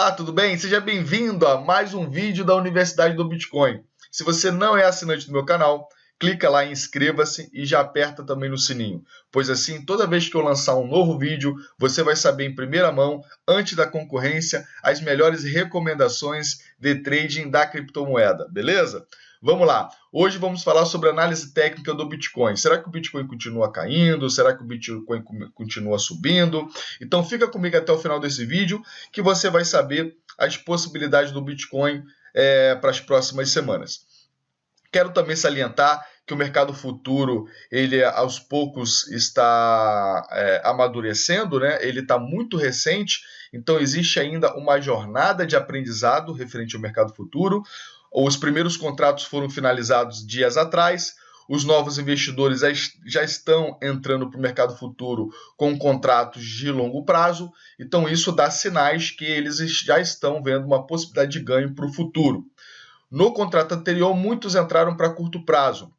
Olá, tudo bem? Seja bem-vindo a mais um vídeo da Universidade do Bitcoin. Se você não é assinante do meu canal, clica lá em inscreva-se e já aperta também no sininho, pois assim, toda vez que eu lançar um novo vídeo, você vai saber em primeira mão, antes da concorrência, as melhores recomendações de trading da criptomoeda, beleza? Vamos lá, hoje vamos falar sobre a análise técnica do Bitcoin. Será que o Bitcoin continua caindo? Será que o Bitcoin continua subindo? Então fica comigo até o final desse vídeo que você vai saber as possibilidades do Bitcoin para as próximas semanas. Quero também salientar que o mercado futuro, ele aos poucos está amadurecendo, né? Ele está muito recente, então existe ainda uma jornada de aprendizado referente ao mercado futuro. Os primeiros contratos foram finalizados dias atrás, os novos investidores já estão entrando para o mercado futuro com contratos de longo prazo, então isso dá sinais que eles já estão vendo uma possibilidade de ganho para o futuro. No contrato anterior, muitos entraram para curto prazo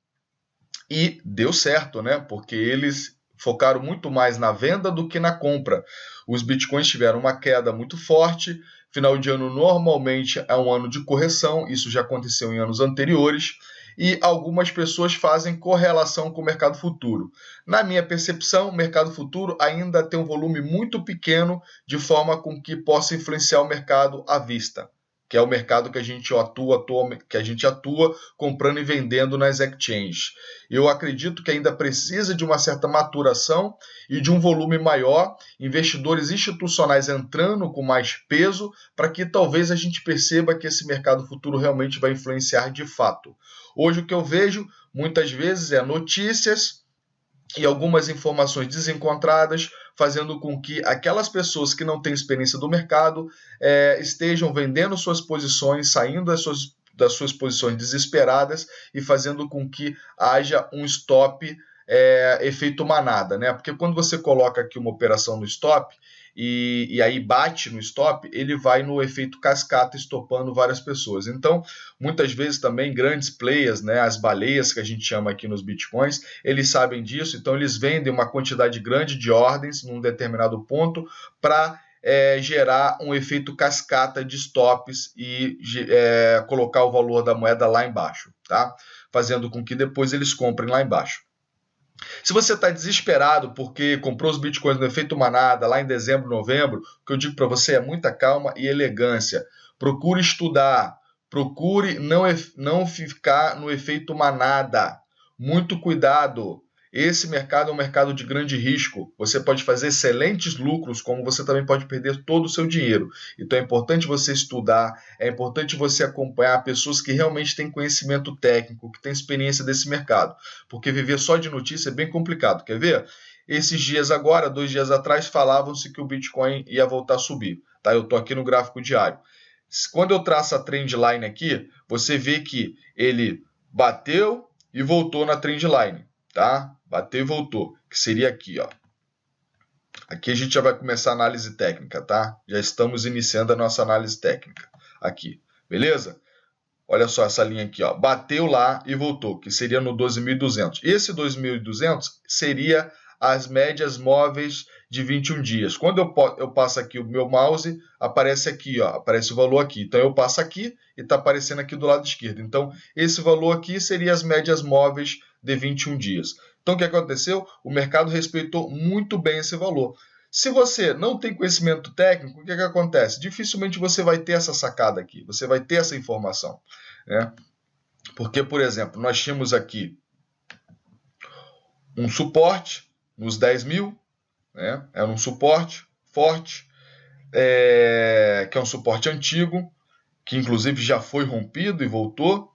e deu certo, né? Porque eles focaram muito mais na venda do que na compra. Os bitcoins tiveram uma queda muito forte. Final de ano normalmente é um ano de correção, isso já aconteceu em anos anteriores, e algumas pessoas fazem correlação com o mercado futuro. Na minha percepção, o mercado futuro ainda tem um volume muito pequeno, de forma com que possa influenciar o mercado à vista, que é o mercado que a gente atua comprando e vendendo nas exchanges. Eu acredito que ainda precisa de uma certa maturação e de um volume maior, investidores institucionais entrando com mais peso, para que talvez a gente perceba que esse mercado futuro realmente vai influenciar de fato. Hoje o que eu vejo muitas vezes é notícias e algumas informações desencontradas, fazendo com que aquelas pessoas que não têm experiência do mercado estejam vendendo suas posições, saindo das suas posições desesperadas e fazendo com que haja um stop, efeito manada, né? Porque quando você coloca aqui uma operação no stop e aí bate no stop, ele vai no efeito cascata, estopando várias pessoas. Então, muitas vezes também grandes players, né, as baleias que a gente chama aqui nos bitcoins, eles sabem disso, então eles vendem uma quantidade grande de ordens num determinado ponto para gerar um efeito cascata de stops e colocar o valor da moeda lá embaixo, tá? Fazendo com que depois eles comprem lá embaixo. Se você está desesperado porque comprou os bitcoins no efeito manada lá em dezembro, novembro, o que eu digo para você é muita calma e elegância. Procure estudar, procure não ficar no efeito manada. Muito cuidado. Esse mercado é um mercado de grande risco. Você pode fazer excelentes lucros, como você também pode perder todo o seu dinheiro. Então é importante você estudar, é importante você acompanhar pessoas que realmente têm conhecimento técnico, que têm experiência desse mercado. Porque viver só de notícia é bem complicado. Quer ver? Esses dias agora, 2 dias atrás, falavam-se que o Bitcoin ia voltar a subir. Tá? Eu estou aqui no gráfico diário. Quando eu traço a trendline aqui, você vê que ele bateu e voltou na trendline. Tá? Bateu e voltou, que seria aqui, ó. Aqui a gente já vai começar a análise técnica, tá? Já estamos iniciando a nossa análise técnica aqui, beleza? Olha só essa linha aqui, ó. Bateu lá e voltou, que seria no 12.200. Esse 12.200 seria as médias móveis de 21 dias. Quando eu passo aqui o meu mouse, aparece aqui, ó, aparece o valor aqui. Então eu passo aqui e está aparecendo aqui do lado esquerdo. Então esse valor aqui seria as médias móveis de 21 dias. Então o que aconteceu? O mercado respeitou muito bem esse valor. Se você não tem conhecimento técnico, o que acontece? Dificilmente você vai ter essa sacada aqui, você vai ter essa informação, né? Porque, por exemplo, nós tínhamos aqui um suporte nos 10 mil, né? Era um suporte forte, que é um suporte antigo, que inclusive já foi rompido e voltou.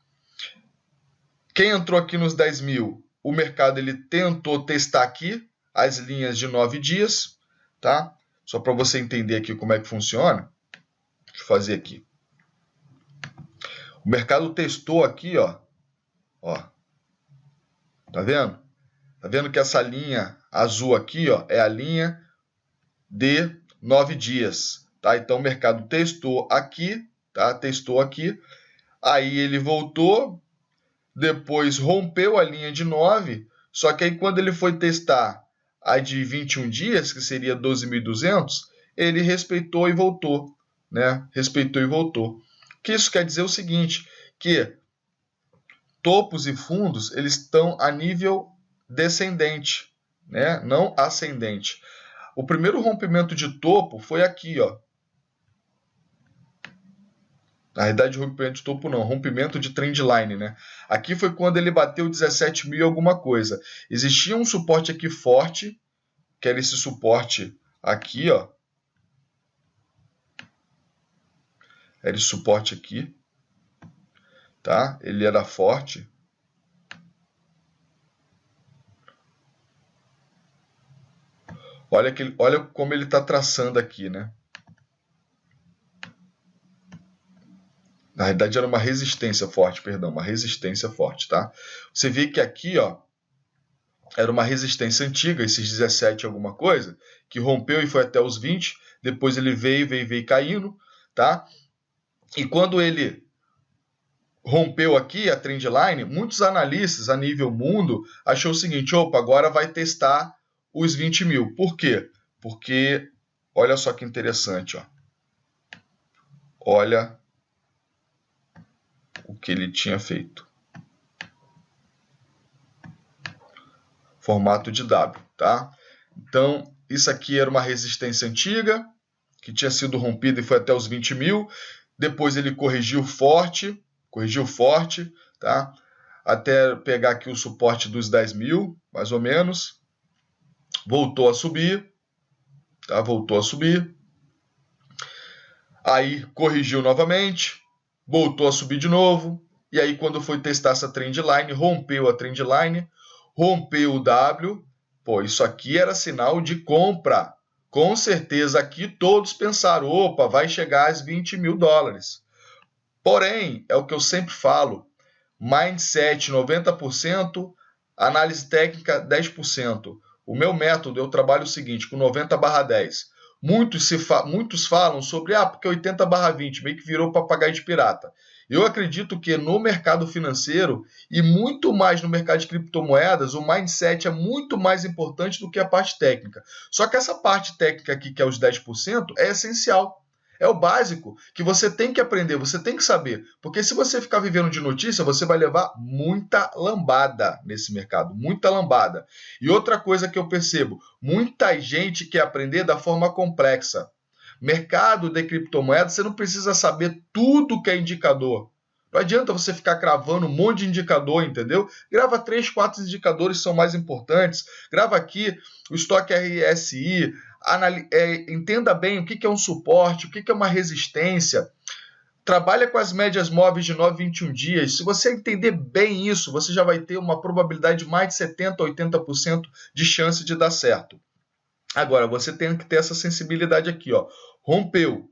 Quem entrou aqui nos 10 mil, o mercado ele tentou testar aqui as linhas de 9 dias, tá? Só para você entender aqui como é que funciona. Deixa eu fazer aqui. O mercado testou aqui, ó. Tá vendo? Tá vendo que essa linha azul aqui, ó, é a linha de 9 dias, tá? Então o mercado testou aqui, tá? Testou aqui. Aí ele voltou, depois rompeu a linha de 9, só que aí quando ele foi testar a de 21 dias, que seria 12.200, ele respeitou e voltou. né? Respeitou e voltou. O que isso quer dizer é o seguinte, que topos e fundos eles estão a nível descendente, né? Não ascendente. O primeiro rompimento de topo foi aqui, ó. Na realidade, rompimento de topo não, rompimento de trendline, né? Aqui foi quando ele bateu 17 mil e alguma coisa. Existia um suporte aqui forte, que era esse suporte aqui, ó. Era esse suporte aqui, tá? Ele era forte. Olha como ele está traçando aqui, né? Na realidade era uma resistência forte, perdão, uma resistência forte, tá? Você vê que aqui, ó, era uma resistência antiga, esses 17 alguma coisa, que rompeu e foi até os 20, depois ele veio caindo, tá? E quando ele rompeu aqui a trendline, muitos analistas a nível mundo achou o seguinte, opa, agora vai testar os 20 mil. Por quê? Porque, olha só que interessante, ó. Olha o que ele tinha feito. Formato de W, tá? Então, isso aqui era uma resistência antiga, que tinha sido rompida e foi até os 20 mil. Depois ele corrigiu forte, tá? Até pegar aqui o suporte dos 10 mil, mais ou menos. Voltou a subir, tá? Voltou a subir. Aí corrigiu novamente, voltou a subir de novo. E aí quando foi testar essa trendline, rompeu a trendline, rompeu o W. Pô, isso aqui era sinal de compra. Com certeza aqui todos pensaram, opa, vai chegar às 20 mil dólares. Porém, é o que eu sempre falo, mindset 90%, análise técnica 10%. O meu método, eu trabalho o seguinte, com 90/10. Muitos falam sobre, porque 80/20, meio que virou papagaio de pirata. Eu acredito que no mercado financeiro e muito mais no mercado de criptomoedas, o mindset é muito mais importante do que a parte técnica. Só que essa parte técnica aqui, que é os 10%, é essencial. É o básico que você tem que aprender, você tem que saber. Porque se você ficar vivendo de notícia, você vai levar muita lambada nesse mercado, muita lambada. E outra coisa que eu percebo, muita gente quer aprender da forma complexa. Mercado de criptomoedas, você não precisa saber tudo que é indicador. Não adianta você ficar cravando um monte de indicador, entendeu? Grava 3, 4 indicadores que são mais importantes. Grava aqui o estoque RSI, entenda bem o que é um suporte, o que é uma resistência. Trabalha com as médias móveis de 9 a 21 dias. Se você entender bem isso, você já vai ter uma probabilidade de mais de 70% a 80% de chance de dar certo. Agora, você tem que ter essa sensibilidade aqui, ó. Rompeu,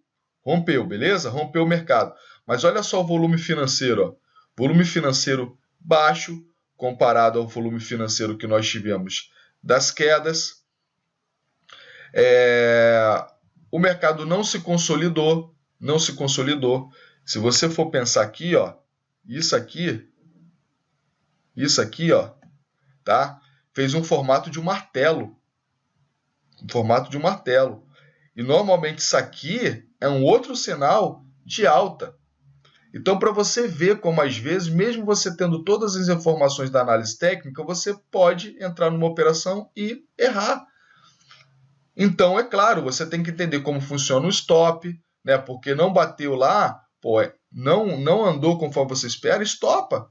beleza? Rompeu o mercado. Mas olha só o volume financeiro, ó. Volume financeiro baixo comparado ao volume financeiro que nós tivemos das quedas. O mercado não se consolidou. Se você for pensar aqui, ó, isso aqui, ó, tá? Fez um formato de um martelo. E normalmente isso aqui é um outro sinal de alta. Então, para você ver como às vezes, mesmo você tendo todas as informações da análise técnica, você pode entrar numa operação e errar. Então, é claro, você tem que entender como funciona o stop, né? Porque não bateu lá, não andou conforme você espera, estopa.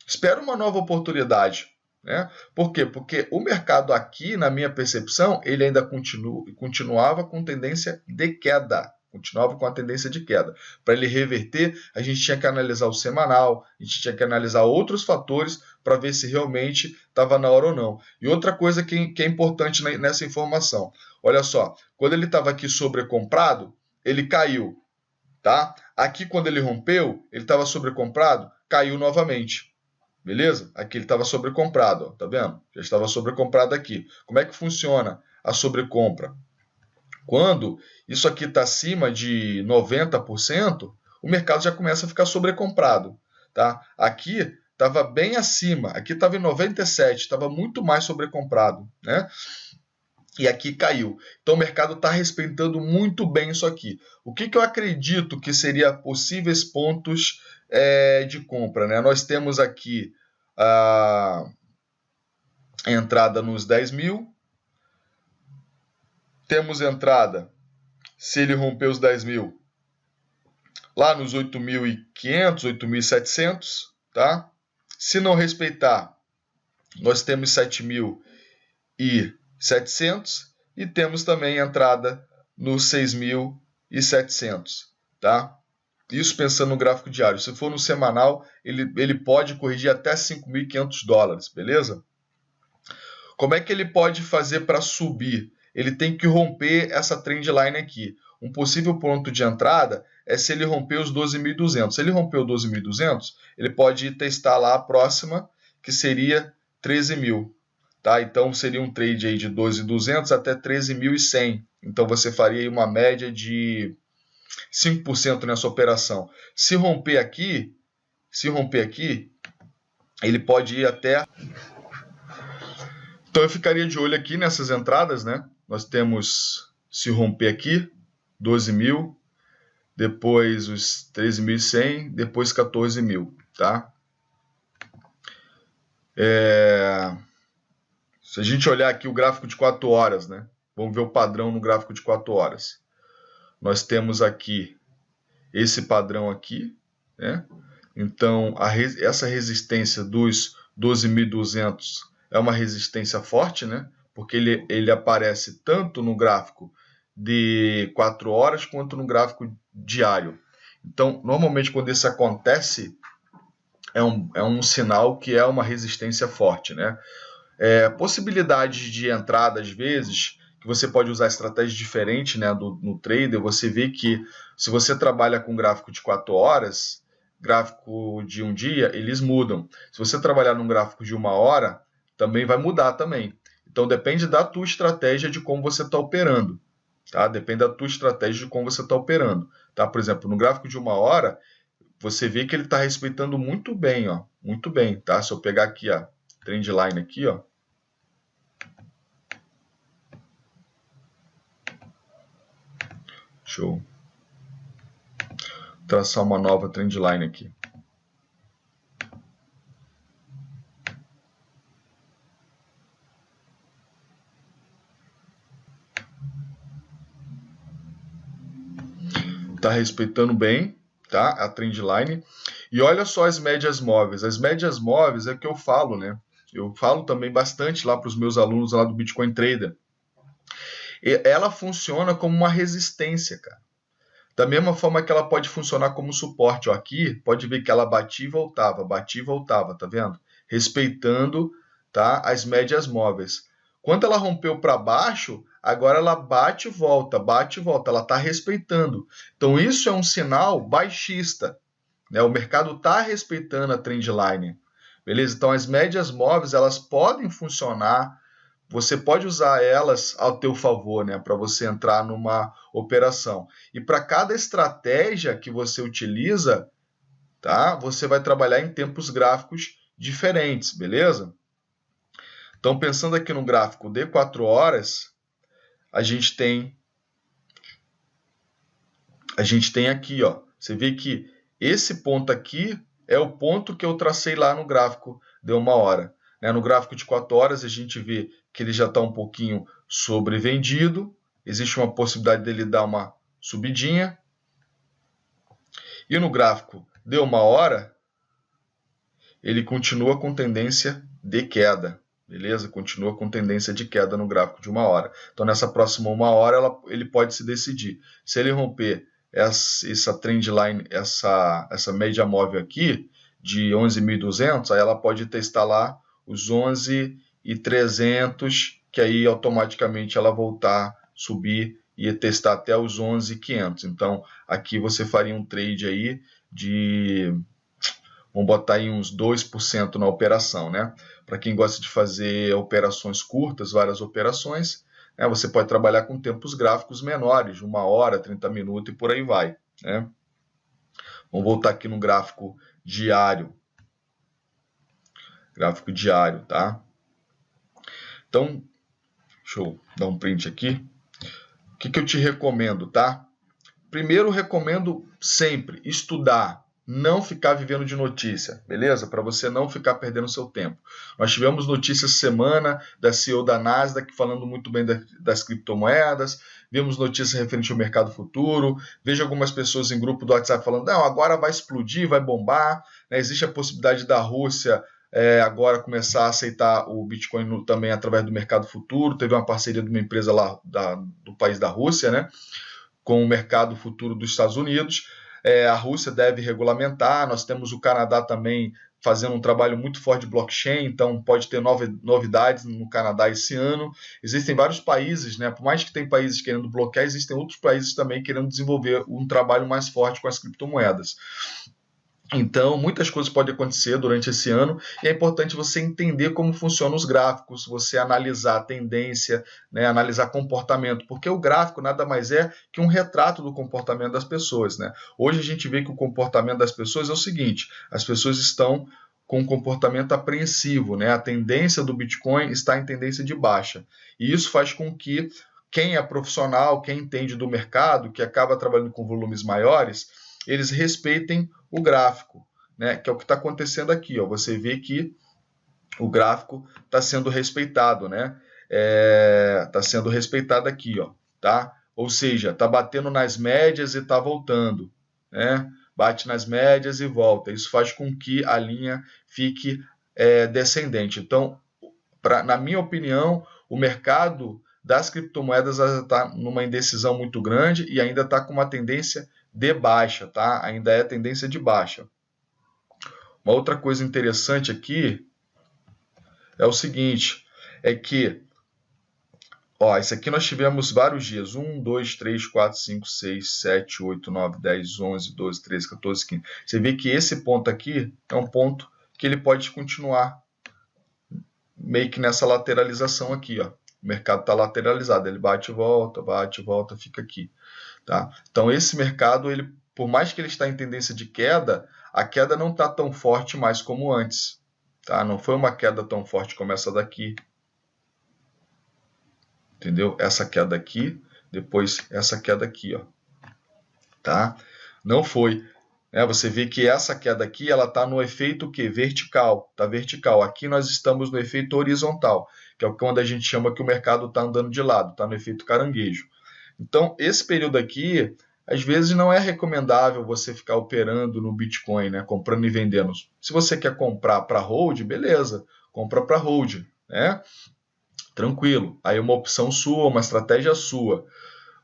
Espera uma nova oportunidade. Né? Por quê? Porque o mercado aqui, na minha percepção, ele ainda continuava com tendência de queda. Para ele reverter, a gente tinha que analisar o semanal, a gente tinha que analisar outros fatores para ver se realmente estava na hora ou não. E outra coisa que é importante nessa informação, olha só, quando ele estava aqui sobrecomprado, ele caiu. Tá? Aqui, quando ele rompeu, ele estava sobrecomprado, caiu novamente. Beleza? Aqui ele estava sobrecomprado, ó, tá vendo? Já estava sobrecomprado aqui. Como é que funciona a sobrecompra? Quando isso aqui está acima de 90%, o mercado já começa a ficar sobrecomprado. Tá? Aqui estava bem acima, aqui estava em 97%, estava muito mais sobrecomprado. Né? e aqui caiu. Então o mercado está respeitando muito bem isso aqui. O que eu acredito que seria possíveis pontos de compra, né? Nós temos aqui a entrada nos 10 mil, temos entrada, se ele romper os 10 mil, lá nos 8.500, 8.700, tá? Se não respeitar, nós temos 7.700 e temos também entrada nos 6.700, tá? Isso pensando no gráfico diário. Se for no semanal, ele pode corrigir até 5.500 dólares, beleza? Como é que ele pode fazer para subir? Ele tem que romper essa trendline aqui. Um possível ponto de entrada é se ele romper os 12.200. Se ele romper o 12.200, ele pode testar lá a próxima, que seria 13.000. Tá? Então seria um trade aí de 12.200 até 13.100. Então você faria aí uma média de 5% nessa operação. Se romper aqui, ele pode ir até... Então eu ficaria de olho aqui nessas entradas, né? Nós temos, se romper aqui, 12.000, depois os 13.100, depois 14.000, tá? Se a gente olhar aqui o gráfico de 4 horas, né? Vamos ver o padrão no gráfico de 4 horas. Nós temos aqui esse padrão aqui, né? Então, essa resistência dos 12.200 é uma resistência forte, né? Porque ele aparece tanto no gráfico de 4 horas quanto no gráfico diário. Então, normalmente, quando isso acontece, é um sinal que é uma resistência forte, né? Possibilidades de entrada, às vezes, que você pode usar estratégias diferentes, né, no trader. Você vê que se você trabalha com gráfico de 4 horas, gráfico de um dia, eles mudam. Se você trabalhar num gráfico de 1 hora, também vai mudar também. Então depende da tua estratégia de como você está operando. Tá? Depende da tua estratégia de como você está operando. Tá? Por exemplo, no gráfico de 1 hora, você vê que ele está respeitando muito bem, ó, muito bem. Tá? Se eu pegar aqui a trendline aqui, ó, deixa eu traçar uma nova trendline aqui. Está respeitando bem, tá? A trendline. E olha só as médias móveis. As médias móveis é o que eu falo, né? Eu falo também bastante lá para os meus alunos lá do Bitcoin Trader. E ela funciona como uma resistência, cara. Da mesma forma que ela pode funcionar como suporte. Ó, aqui, pode ver que ela batia e voltava, tá vendo? Respeitando, tá, as médias móveis. Quando ela rompeu para baixo, agora ela bate e volta, ela está respeitando. Então isso é um sinal baixista, né? O mercado está respeitando a trendline, beleza? Então as médias móveis, elas podem funcionar, você pode usar elas ao teu favor, né, para você entrar numa operação. E para cada estratégia que você utiliza, tá, você vai trabalhar em tempos gráficos diferentes, beleza? Então, pensando aqui no gráfico de 4 horas, a gente tem aqui, ó, você vê que esse ponto aqui é o ponto que eu tracei lá no gráfico de 1 hora. No gráfico de 4 horas, a gente vê que ele já está um pouquinho sobrevendido. Existe uma possibilidade dele dar uma subidinha. E no gráfico de 1 hora, ele continua com tendência de queda. Beleza? Continua com tendência de queda no gráfico de 1 hora. Então, nessa próxima 1 hora, ele pode se decidir. Se ele romper essa trendline, essa média móvel aqui, de 11.200, aí ela pode testar lá os 11.300, que aí automaticamente ela voltar a subir e testar até os 11.500. Então, aqui você faria um trade aí de, vamos botar aí uns 2% na operação, né? Para quem gosta de fazer operações curtas, várias operações, né, você pode trabalhar com tempos gráficos menores, 1 hora, 30 minutos e por aí vai, né? Vamos voltar aqui no gráfico diário. Gráfico diário, tá? Então, Deixa eu dar um print aqui. O que eu te recomendo, tá? Primeiro, recomendo sempre estudar, não ficar vivendo de notícia, beleza? Para você não ficar perdendo seu tempo. Nós tivemos notícias essa semana da CEO da Nasdaq falando muito bem das criptomoedas, vimos notícias referentes ao mercado futuro, vejo algumas pessoas em grupo do WhatsApp falando, não, agora vai explodir, vai bombar, né? Existe a possibilidade da Rússia agora começar a aceitar o Bitcoin também através do mercado futuro, teve uma parceria de uma empresa lá do país da Rússia, né? Com o mercado futuro dos Estados Unidos. A Rússia deve regulamentar, nós temos o Canadá também fazendo um trabalho muito forte de blockchain, então pode ter novidades no Canadá esse ano. Existem vários países, né? Por mais que tem países querendo bloquear, existem outros países também querendo desenvolver um trabalho mais forte com as criptomoedas. Então, muitas coisas podem acontecer durante esse ano e é importante você entender como funcionam os gráficos, você analisar a tendência, né, analisar comportamento, porque o gráfico nada mais é que um retrato do comportamento das pessoas, né? Hoje a gente vê que o comportamento das pessoas é o seguinte, as pessoas estão com um comportamento apreensivo, né? A tendência do Bitcoin está em tendência de baixa e isso faz com que quem é profissional, quem entende do mercado, que acaba trabalhando com volumes maiores, eles respeitem o gráfico, né? Que é o que está acontecendo aqui. Ó. Você vê que o gráfico está sendo respeitado, né? Está sendo respeitado aqui, ó, tá? Ou seja, está batendo nas médias e está voltando, né? Bate nas médias e volta. Isso faz com que a linha fique descendente. Então, na minha opinião, o mercado das criptomoedas está numa indecisão muito grande e ainda está com uma tendência de baixa, tá? Ainda é tendência de baixa. Uma outra coisa interessante aqui é o seguinte, é que, ó, esse aqui nós tivemos vários dias, 1, 2, 3, 4, 5, 6, 7, 8, 9, 10, 11, 12, 13, 14, 15. Você vê que esse ponto aqui é um ponto que ele pode continuar meio que nessa lateralização aqui, ó. O mercado está lateralizado, ele bate e volta, fica aqui. Tá? Então esse mercado, ele, por mais que ele está em tendência de queda, a queda não está tão forte mais como antes. Tá? Não foi uma queda tão forte como essa daqui. Entendeu? Essa queda aqui, depois essa queda aqui. Ó. Tá? Não foi. Você vê que essa queda aqui ela está no efeito que? Vertical. Está vertical. Aqui nós estamos no efeito horizontal, que é quando a gente chama que o mercado está andando de lado, está no efeito caranguejo. Então, esse período aqui, às vezes não é recomendável você ficar operando no Bitcoin, né? Comprando e vendendo. Se você quer comprar para hold, beleza, compra para hold, né? Tranquilo. Aí é uma opção sua, uma estratégia sua.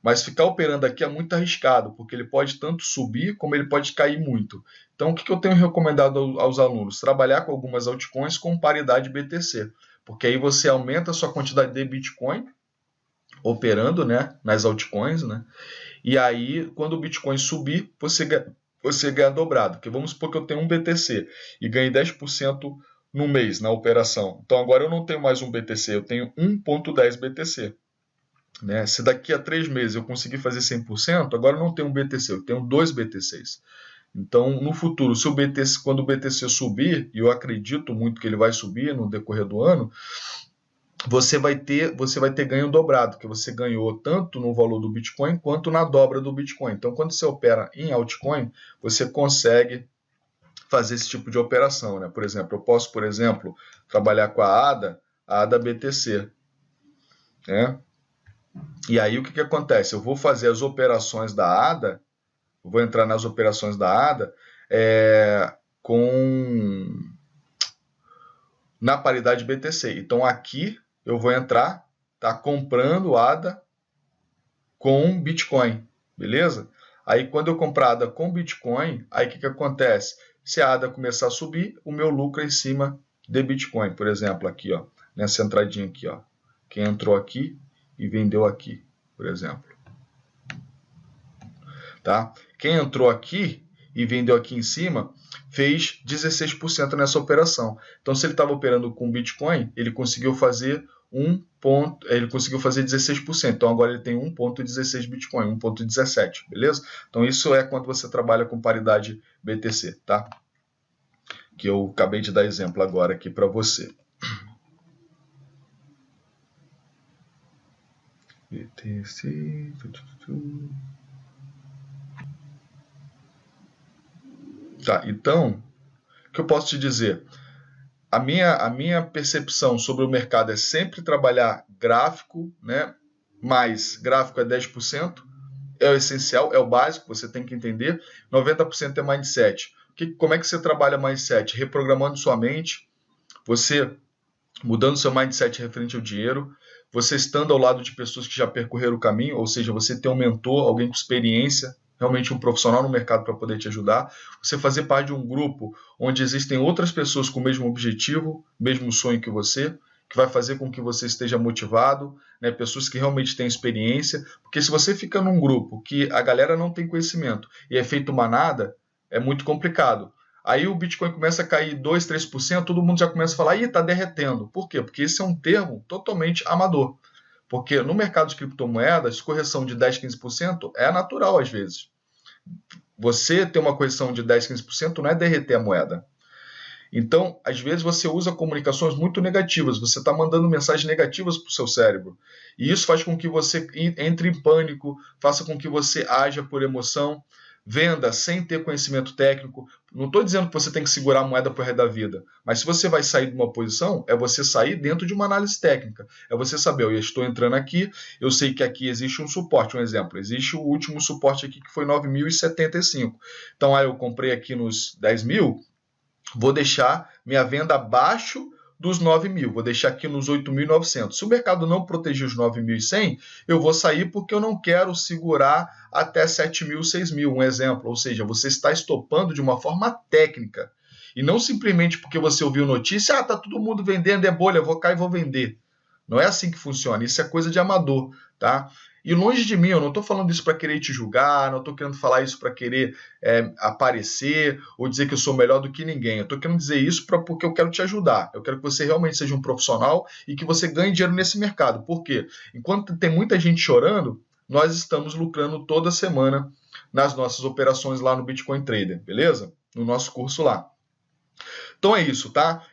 Mas ficar operando aqui é muito arriscado, porque ele pode tanto subir como ele pode cair muito. Então, o que eu tenho recomendado aos alunos? Trabalhar com algumas altcoins com paridade BTC, porque aí você aumenta a sua quantidade de Bitcoin operando, né, nas altcoins, né? E aí, quando o Bitcoin subir, você ganha dobrado. Porque vamos supor que eu tenho um BTC e ganhei 10% no mês na operação. Então agora eu não tenho mais um BTC, eu tenho 1,10 BTC. Né? Se daqui a 3 meses eu conseguir fazer 100%, agora eu não tenho um BTC, eu tenho 2 BTCs. Então, no futuro, quando o BTC subir, e eu acredito muito que ele vai subir no decorrer do ano, você vai ter ganho dobrado, que você ganhou tanto no valor do Bitcoin quanto na dobra do Bitcoin. Então, quando você opera em altcoin, você consegue fazer esse tipo de operação. Né? Por exemplo, eu posso, trabalhar com a ADA BTC. Né? E aí o que acontece? Eu vou fazer as operações da ADA, eu vou entrar nas operações da ADA na paridade BTC. Então aqui eu vou entrar, tá, comprando ADA com Bitcoin, beleza? Aí quando eu comprar ADA com Bitcoin, aí o que acontece? Se a ADA começar a subir, o meu lucro é em cima de Bitcoin, por exemplo, aqui, ó, nessa entradinha aqui, ó. Quem entrou aqui e vendeu aqui, por exemplo. Tá? Quem entrou aqui e vendeu aqui em cima, fez 16% nessa operação. Então, se ele estava operando com Bitcoin, ele conseguiu fazer 16%. Então, agora ele tem 1,16 Bitcoin, 1,17, beleza? Então, isso é quando você trabalha com paridade BTC, tá? Que eu acabei de dar exemplo agora aqui para você. BTC. Tá, então, o que eu posso te dizer? A minha percepção sobre o mercado é sempre trabalhar gráfico, né? Mais gráfico é 10%, é o essencial, é o básico, você tem que entender. 90% é mindset. Como é que você trabalha mindset? Reprogramando sua mente, você mudando seu mindset referente ao dinheiro, você estando ao lado de pessoas que já percorreram o caminho, ou seja, você ter um mentor, alguém com experiência, realmente um profissional no mercado para poder te ajudar, você fazer parte de um grupo onde existem outras pessoas com o mesmo objetivo, mesmo sonho que você, que vai fazer com que você esteja motivado, né? Pessoas que realmente têm experiência, porque se você fica num grupo que a galera não tem conhecimento e é feito manada, é muito complicado. Aí o Bitcoin começa a cair 2, 3%, todo mundo já começa a falar, ih, tá derretendo. Por quê? Porque esse é um termo totalmente amador. Porque no mercado de criptomoedas, correção de 10, 15% é natural às vezes. Você ter uma correção de 10, 15% não é derreter a moeda. Então, às vezes você usa comunicações muito negativas, você está mandando mensagens negativas para o seu cérebro. E isso faz com que você entre em pânico, faça com que você haja por emoção, venda sem ter conhecimento técnico. Não estou dizendo que você tem que segurar a moeda para o resto da vida, mas se você vai sair de uma posição, é você sair dentro de uma análise técnica. É você saber, eu estou entrando aqui, eu sei que aqui existe um suporte, um exemplo, existe o último suporte aqui que foi 9.075. Então, eu comprei aqui nos 10 mil, vou deixar minha venda abaixo dos 9.000, vou deixar aqui nos 8.900. Se o mercado não proteger os 9.100, eu vou sair porque eu não quero segurar até 7.000, 6.000, um exemplo. Ou seja, você está estopando de uma forma técnica. E não simplesmente porque você ouviu notícia, tá todo mundo vendendo, é bolha, vou cair e vou vender. Não é assim que funciona, isso é coisa de amador, tá? E longe de mim, eu não estou falando isso para querer te julgar, não estou querendo falar isso para querer aparecer ou dizer que eu sou melhor do que ninguém. Eu estou querendo dizer isso porque eu quero te ajudar. Eu quero que você realmente seja um profissional e que você ganhe dinheiro nesse mercado. Por quê? Enquanto tem muita gente chorando, nós estamos lucrando toda semana nas nossas operações lá no Bitcoin Trader, beleza? No nosso curso lá. Então é isso, tá?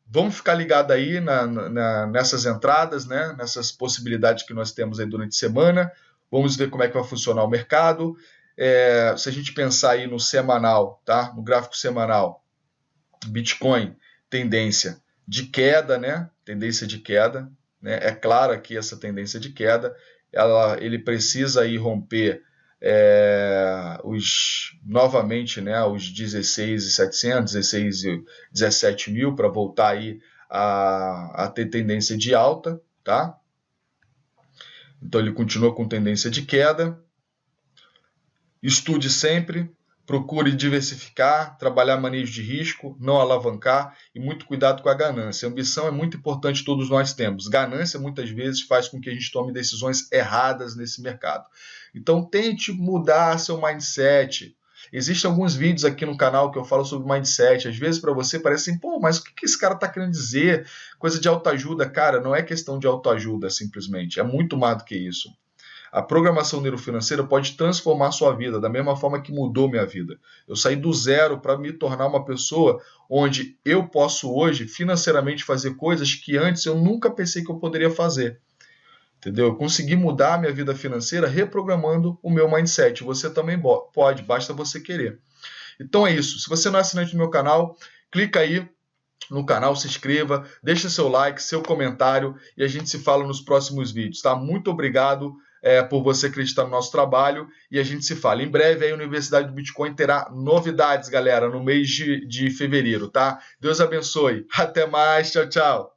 Vamos ficar ligado aí nessas entradas, né? Nessas possibilidades que nós temos aí durante a semana. Vamos ver como é que vai funcionar o mercado. Se a gente pensar aí no semanal, tá? No gráfico semanal, Bitcoin, tendência de queda, né? Tendência de queda, né? É claro aqui essa tendência de queda. Ele precisa aí romper novamente, né, os 16.700, 16 e 17 mil para voltar aí a ter tendência de alta, tá? Então ele continua com tendência de queda. Estude sempre, procure diversificar, trabalhar manejo de risco, não alavancar e muito cuidado com a ganância. A ambição é muito importante, todos nós temos. Ganância muitas vezes faz com que a gente tome decisões erradas nesse mercado. Então tente mudar seu mindset. Existem alguns vídeos aqui no canal que eu falo sobre mindset. Às vezes para você parece assim, pô, mas o que esse cara está querendo dizer? Coisa de autoajuda. Cara, não é questão de autoajuda simplesmente. É muito mais do que isso. A programação neurofinanceira pode transformar sua vida da mesma forma que mudou minha vida. Eu saí do zero para me tornar uma pessoa onde eu posso hoje financeiramente fazer coisas que antes eu nunca pensei que eu poderia fazer. Entendeu? Eu consegui mudar a minha vida financeira reprogramando o meu mindset. Você também pode, basta você querer. Então é isso. Se você não é assinante do meu canal, clica aí no canal, se inscreva, deixa seu like, seu comentário e a gente se fala nos próximos vídeos, tá? Muito obrigado por você acreditar no nosso trabalho e a gente se fala. Em breve aí a Universidade do Bitcoin terá novidades, galera, no mês de fevereiro, tá? Deus abençoe. Até mais. Tchau, tchau.